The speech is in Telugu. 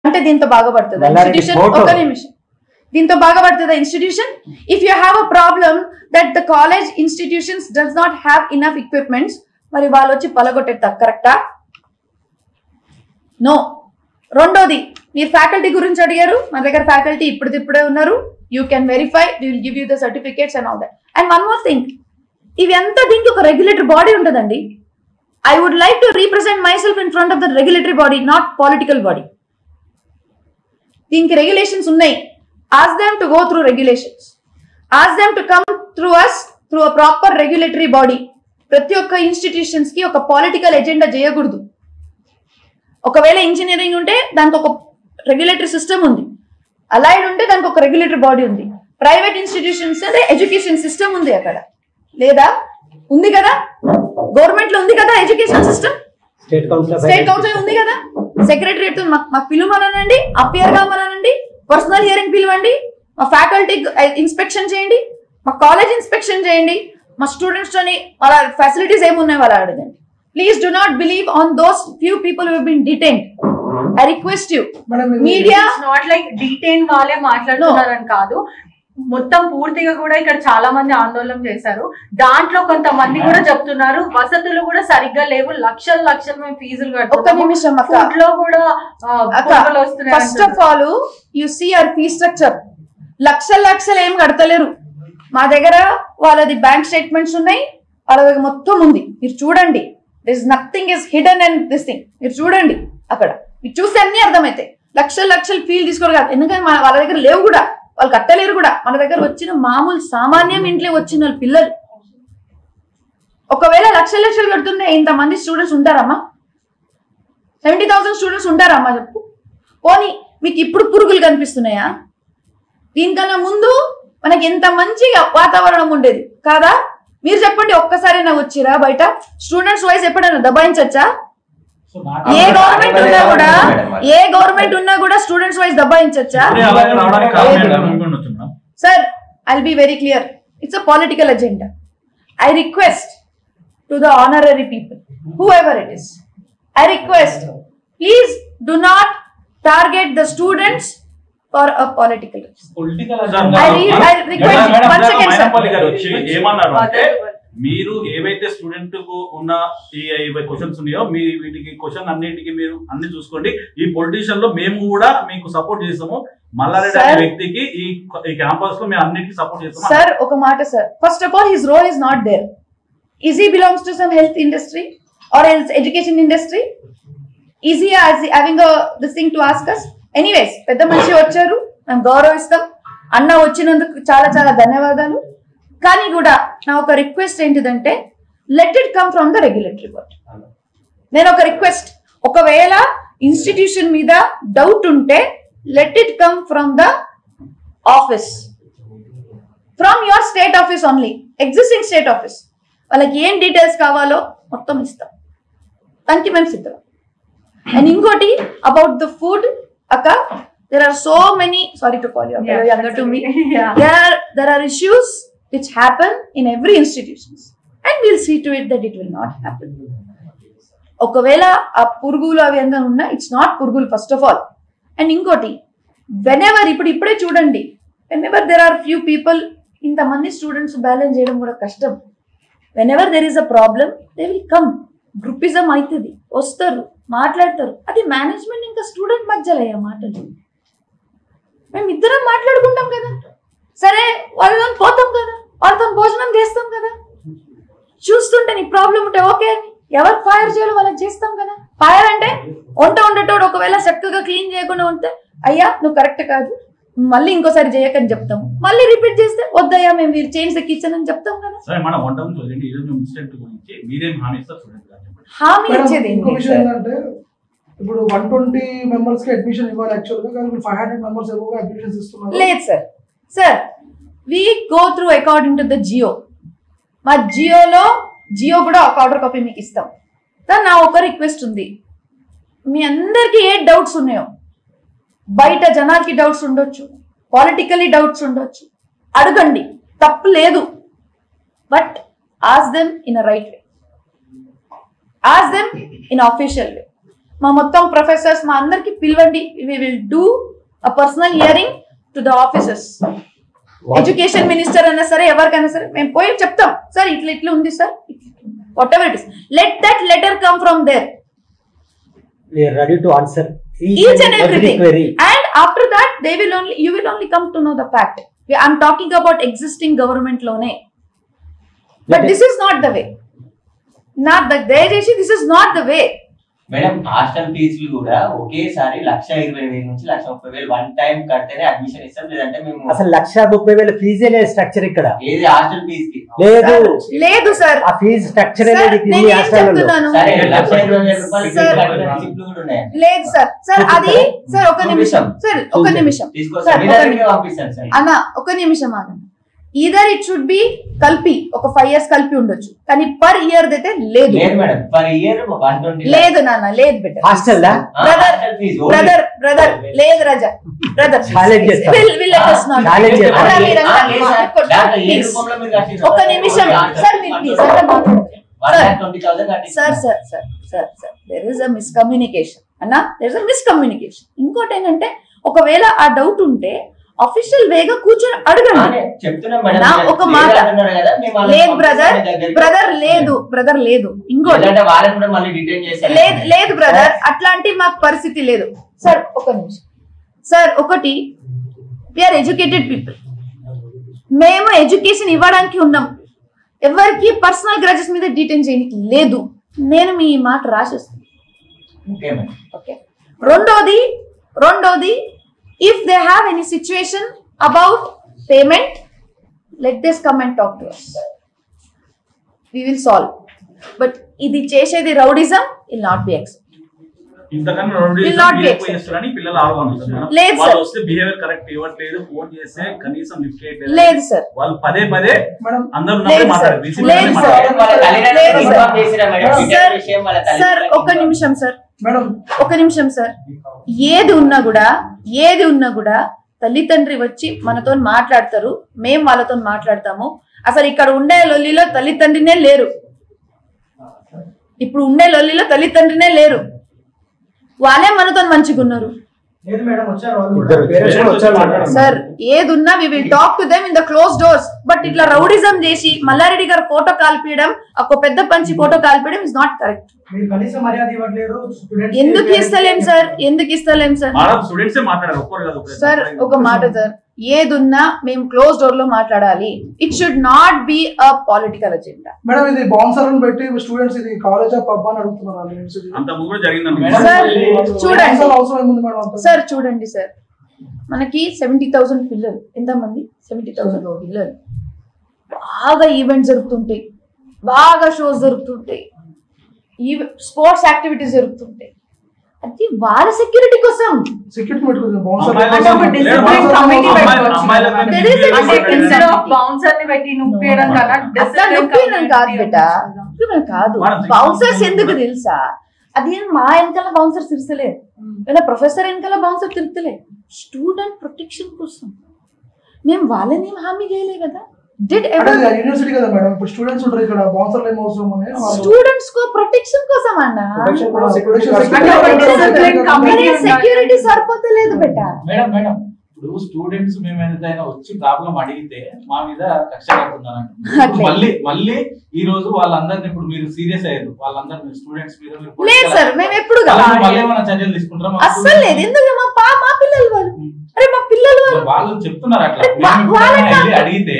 అంటే దీంతో బాగుపడుతుందా ఇన్స్టిట్యూషన్? ఒక నిమిషం, దీంతో బాగుపడుతుందా institution? If you have a problem that the college institutions does not have enough equipments, మరి వాళ్ళు వచ్చి పలగొట్టేస్తారు, కరెక్టా? నో. రెండోది, మీరు ఫ్యాకల్టీ గురించి అడిగారు. మన దగ్గర ఫ్యాకల్టీ ఇప్పుడే ఉన్నారు. You can verify, we will give you the certificates and all that. And one more thing, ఇవంతా దీనికి ఒక రెగ్యులేటరీ బాడీ ఉంటుందండి. I would like to represent myself in front of the regulatory body, not political body. దీనికి regulations ఉన్నాయి. Ask them to go through regulations. Ask them to come through us through a proper regulatory body. ప్రతి ఒక్క ఇన్స్టిట్యూషన్స్ కి ఒక పొలిటికల్ ఎజెండా చేయకూడదు. ఒకవేళ ఇంజనీరింగ్ ఉంటే దానికి ఒక రెగ్యులేటరీ సిస్టమ్ ఉంది, అలైడ్ ఉంటే దానికి ఒక రెగ్యులేటరీ బాడీ ఉంది. ప్రైవేట్ ఇన్స్టిట్యూషన్స్ అంటే ఎడ్యుకేషన్ సిస్టమ్ ఉంది అక్కడ, లేదా? ఉంది కదా, గవర్నమెంట్ లో ఉంది కదా ఎడ్యుకేషన్ సిస్టమ్. స్టేట్ కౌన్సిల్ ఉంది కదా, సెక్రటరియట్ మాకు పిలువమనండి, అపియర్ కామనండి, పర్సనల్ హియరింగ్ పిలవండి, మా ఫ్యాకల్టీ ఇన్స్పెక్షన్ చేయండి, మా కాలేజ్ ఇన్స్పెక్షన్ చేయండి, మా స్టూడెంట్స్ తోని వాళ్ళ ఫెసిలిటీస్ ఏమున్నాయి వాళ్ళు అడగండి. Please do not believe on those few people who have been detained. I request you. Media not like detain వాళ్ళే మాట్లాడుతున్నారని కాదు, మొత్తం పూర్తిగా కూడా ఇక్కడ చాలా మంది ఆందోళన చేశారు. దాంట్లో కొంతమంది కూడా చెప్తున్నారు వసతులు కూడా సరిగ్గా లేవు, లక్షలు మేము ఫీజులు కడుతున్నాము, ఫుడ్ లో కూడా వస్తున్నాయి. First of all you see our fee structure. లక్షలు ఏం కడతలేరు. మా దగ్గర వాళ్ళది బ్యాంక్ స్టేట్మెంట్స్ ఉన్నాయి, వాళ్ళ దగ్గర మొత్తం ఉంది, మీరు చూడండి. This nothing is hidden and this thing మీరు చూడండి. అక్కడ మీరు చూస్తే అన్ని అర్థమవుతాయి. లక్షలు ఫీల్ తీసుకోవాలి కాదు, ఎందుకంటే వాళ్ళ దగ్గర లేవు కూడా, వాళ్ళు కట్టలేరు కూడా. మన దగ్గర వచ్చిన మామూలు సామాన్యం ఇంట్లో వచ్చిన వాళ్ళ పిల్లలు ఒకవేళ లక్షలు కడుతుంటే ఇంతమంది స్టూడెంట్స్ ఉంటారమ్మా? 70,000 స్టూడెంట్స్ ఉంటారమ్మా చెప్పు. పోనీ మీకు ఇప్పుడు పురుగులు కనిపిస్తున్నాయా? దీనికన్నా ముందు మనకి ఎంత మంచి వాతావరణం ఉండేది కాదా? మీరు చెప్పండి, ఒక్కసారైనా వచ్చిరా బయట స్టూడెంట్స్ వైజ్ ఎప్పుడైనా దబాయించచ్చా? ఏ గవర్నమెంట్ ఉన్నా కూడా స్టూడెంట్స్ వైజ్ దబాయించచ్చా? Sir, I will be very clear, it's a political agenda. I request to the honorary people, whoever it is, I request, please do not target the students for a political reason. I request once again, sir. మీరు ఏవైతే స్టూడెంట్ ఉన్న ఈ క్వశ్చన్స్ ఉన్నాయో వీటికి క్వశ్చన్ అన్నిటికీ మీరు అన్ని చూసుకోండి. ఈ పొలిటీషియన్ లో మేము కూడా మీకు సపోర్ట్ చేస్తాము. మల్లారెడ్డి అనే వ్యక్తికి ఈ క్యాంపస్ లో మేము అన్నిటికీ సపోర్ట్ చేస్తాము. సార్ ఒక మాట sir, first of all his role is not there. Is he belongs to some health industry or else education industry? Is he having this thing to ask us? Anyways, పెద్ద మనిషి వచ్చారు, మేము గౌరవిస్తాం. అన్న వచ్చినందుకు చాలా ధన్యవాదాలు. కానీ కూడా నా ఒక రిక్వెస్ట్ ఏంటిదంటే, let it come from the regulatory body. నేను ఒక రిక్వెస్ట్, ఒకవేళ ఇన్స్టిట్యూషన్ మీద డౌట్ ఉంటే let it come from the office, from your state office only, existing state office. వాళ్ళకి ఏం డీటెయిల్స్ కావాలో మొత్తం ఇస్తాం, దానికి మేము సిద్ధం. అండ్ ఇంకోటి అబౌట్ ద ఫుడ్ అక్క, there are so many, sorry to call you, you're younger to me, there are issues which happen in every institutions, and we'll see to it that it will not happen. ఒకవేళ ఆ పురుగులు అవి ఏమైనా ఉన్నా, ఇట్స్ నాట్ పురుగులు ఫస్ట్ ఆఫ్ ఆల్. అండ్ ఇంకోటి, వెనెవర్ ఇప్పుడే చూడండి, whenever there are few people, ఇంతమంది స్టూడెంట్స్ బ్యాలెన్స్ చేయడం కూడా కష్టం. Whenever there is a problem, they will come. Groupism అవుతుంది, వస్తారు, మాట్లాడతారు. అది మేనేజ్మెంట్ ఇంకా స్టూడెంట్ మధ్యలో అయ్యే మాటలు. మేము ఇద్దరం మాట్లాడుకుంటాం కదా, సరే వాళ్ళతో పోతాం కదా, వాళ్ళతో భోజనం చేస్తాం కదా, చూస్తుంటే నీకు ప్రాబ్లం ఉంటే ఓకే అని ఎవరు ఫైర్ చేయాలో వాళ్ళకి చేస్తాం కదా. ఫైర్ అంటే ఉండేటోడు ఒకవేళ చక్కగా క్లీన్ చేయకుండా ఉంటే, అయ్యా నువ్వు కరెక్ట్ కాదు, మళ్ళీ ఇంకోసారి చేయకని చెప్తాము. మళ్ళీ రిపీట్ చేస్తే వద్దయ్యా మేము మీరు చేంజ్ ద కిచెన్ అని చెప్తాం కదా. హామీ ఇచ్చేది ఇప్పుడు 120 మెంబర్స్ కి అడ్మిషన్ ఇవ్వాలి యాక్చువల్గా, కానీ 500 మెంబర్స్ ఏమో అడ్మిషన్స్ ఇస్తున్నారు. లేదు sir we go through according to the GO. మా జియో కూడా ఒక ఆర్డర్ కాపీ మీకు ఇస్తాం. నా ఒక రిక్వెస్ట్ ఉంది, మీ అందరికీ ఏ డౌట్స్ ఉన్నాయో, బయట జనాలకి డౌట్స్ ఉండొచ్చు, పాలిటికల్లీ డౌట్స్ ఉండొచ్చు, అడగండి, తప్పు లేదు. But ask them in a right way, ask them in official way. మా మొత్తం ప్రొఫెసర్స్ మా అందరికి పిలవండి, we will do a personal hearing to the officers. Education minister అన్నా సరే ఎవరికైనా సరే మేము పోయి చెప్తాం, సార్ ఇట్లా ఇట్లా ఉంది sir, whatever it is, let that letter come from there. We are ready to answer each and every query. And after that you will only come to know the fact. I'm talking about existing government lone, but this is not the way. Not that this is not the way. Madam hostel ఫీజులు కూడా ఒకేసారి 1,20,000 నుంచి 1,30,000 వన్ టైం కడితేనే అడ్మిషన్ ఇస్తాం, లేదంటే మేము అసలు 1,30,000 ఫీజే లేదు స్ట్రక్చర్ ఇక్కడ. ఏది హాస్టల్ ఫీజు కి లేదు సార్, ఆ ఫీజు స్ట్రక్చర్ అనేది నేను ఏం చెప్తున్నాను, సరే 1,20,000 రూపాయలు ఫీజు కట్టిన రిసిప్ట్లు కూడా ఉన్నాయి. లేదు సార్, సార్ అది సార్ ఒక నిమిషం సార్, ఒక నిమిషం తీసుకొస్తాం, మీ దగ్గరికి పంపిస్తాను సార్. అన్న ఒక నిమిషం ఆగండి. ఈదర్ ఇట్ షుడ్ బి కలిపి ఒక 5 years కలిపి ఉండొచ్చు, కానీ పర్ ఇయర్ అయితే లేదు. లేదు మేడం, పర్ ఇయర్ 120. లేదు నాన్న, లేదు బిడ్డ. హాస్టల్ దా బ్రదర్ లేదు రాజా, బ్రదర్ ఛాలెంజ్ చేస్తా, ఛాలెంజ్ చేస్తా. ఒక నిమిషం సార్, మీరు ప్లీజ్ అట్లా మాట్లాడండి sir. Sir sir sir sir there is a miscommunication అన్న, దేర్ ఇస్ అ మిస్కమ్యూనికేషన్. ఇంకోటి ఏంటంటే ఒకవేళ ఆ డౌట్ ఉంటే అఫీషియల్ వేగా కూర్చొని అడగండి. ఒక మాట లేదు బ్రదర్ లేదు ఇంకోటి లేదు బ్రదర్, అట్లాంటి మాకు పరిస్థితి లేదు సార్. ఒక నిమిషం సార్, ఒకటి వీఆర్ ఎడ్యుకేటెడ్ పీపుల్, మేము ఎడ్యుకేషన్ ఇవ్వడానికి ఉన్నాం, ఎవరికి పర్సనల్ గ్రాడ్యుయేట్స్ మీద డీటెయిన్ చేయడానికి లేదు. నేను మీ మాట రాసేస్తాను. ఓకే, రెండోది if they have any situation about payment, let this come and talk to us, we will solve. But ఇది చేసేది rowdyism will not be accepted. ఇంతకన్నా రౌడిజం చేస్తారని పిల్లలు ఆడుకుంటున్నారు. లేదు సార్, వస్తే బిహేవియర్ కరెక్ట్ ఇవ్వట్లేదు, ఫోన్ చేస్తే కనీసం లిఫ్ట్ చేయట్లేదు. లేదు సార్, వాళ్ళు పదే అందరూ మాట్లాడారు. సార్ ఒక నిమిషం సార్, ఒక నిమిషం సార్. ఏది ఉన్నా కూడా తల్లిదండ్రి వచ్చి మనతో మాట్లాడతారు, మేము వాళ్ళతో మాట్లాడతాము. అసలు ఇక్కడ ఉండే లొల్లిలో తల్లిదండ్రినే లేరు, ఇప్పుడు ఉండే లొల్లిలో తల్లిదండ్రినే లేరు, వాళ్ళే మనతో మంచిగా ఉన్నారు సార్. ఏదున్నా we will talk to them in the close doors. But ఇట్లా రౌడిజం చేసి మల్లారెడ్డి గారు ఫోటో కాల్పియడం, ఒక పెద్ద పంచి ఫోటో కాల్పియడం ఇస్ నాట్ కరెక్ట్. ఎందుకు ఇస్తలేం సార్, సార్ ఒక మాట సార్, ఏదున్నా మేము క్లోజ్ డోర్ లో మాట్లాడాలి. It should not be a political agenda. Madam ఇది బౌన్సర్లను పెట్టి స్టూడెంట్స్ ఇది కాలేజ్ ఆఫ్ పబ్ అని అడుగుతున్నారు. సార్ చూడండి సార్, మనకి 70,000 పిల్లలు, ఎంతమంది 70,000 పిల్లలు, బాగా ఈవెంట్స్ జరుగుతుంటాయి, బాగా షోస్ జరుగుతుంటాయి, స్పోర్ట్స్ యాక్టివిటీస్ జరుగుతుంటాయి. అది వాళ్ళ సెక్యూరిటీ కోసం కాదు. బౌన్సర్స్ ఎందుకు తెలుసా, అది మా వెనకాల బౌన్సర్ తిరుగుతలేదు, లేదా ప్రొఫెసర్ వెనకాల బౌన్సర్ తిరుగుతలేదు, స్టూడెంట్ ప్రొటెక్షన్ కోసం. మేము వాళ్ళని హామీ చేయలే కదా. యూనివర్సిటీ కదా మేడం, ఇప్పుడు స్టూడెంట్స్ ఉంటారు ఇక్కడ, బౌన్సర్లు ఏం అవసరం అని స్టూడెంట్స్ కో ప్రొటెక్షన్ కోసం అన్న, సెక్యూరిటీ సరిపోతలేదు బెట. మేడం ఇప్పుడు స్టూడెంట్స్ మేము ఏదైనా వచ్చి ప్రాబ్లం అడిగితే మా మీద కక్ష కడుతున్నారు. మళ్ళీ ఈ రోజు వాళ్ళందరినీ ఇప్పుడు మీరు సీరియస్ అయ్యారు, వాళ్ళందరూ స్టూడెంట్స్ మీద లేదు సార్, మేము ఎప్పుడు చర్యలు తీసుకుంటాం. అస్సలు లేదు. ఎందుకు మా పిల్లలు వాళ్ళు, అరే మా పిల్లలు వాళ్ళు చెప్తున్నారు అట్లా అడిగితే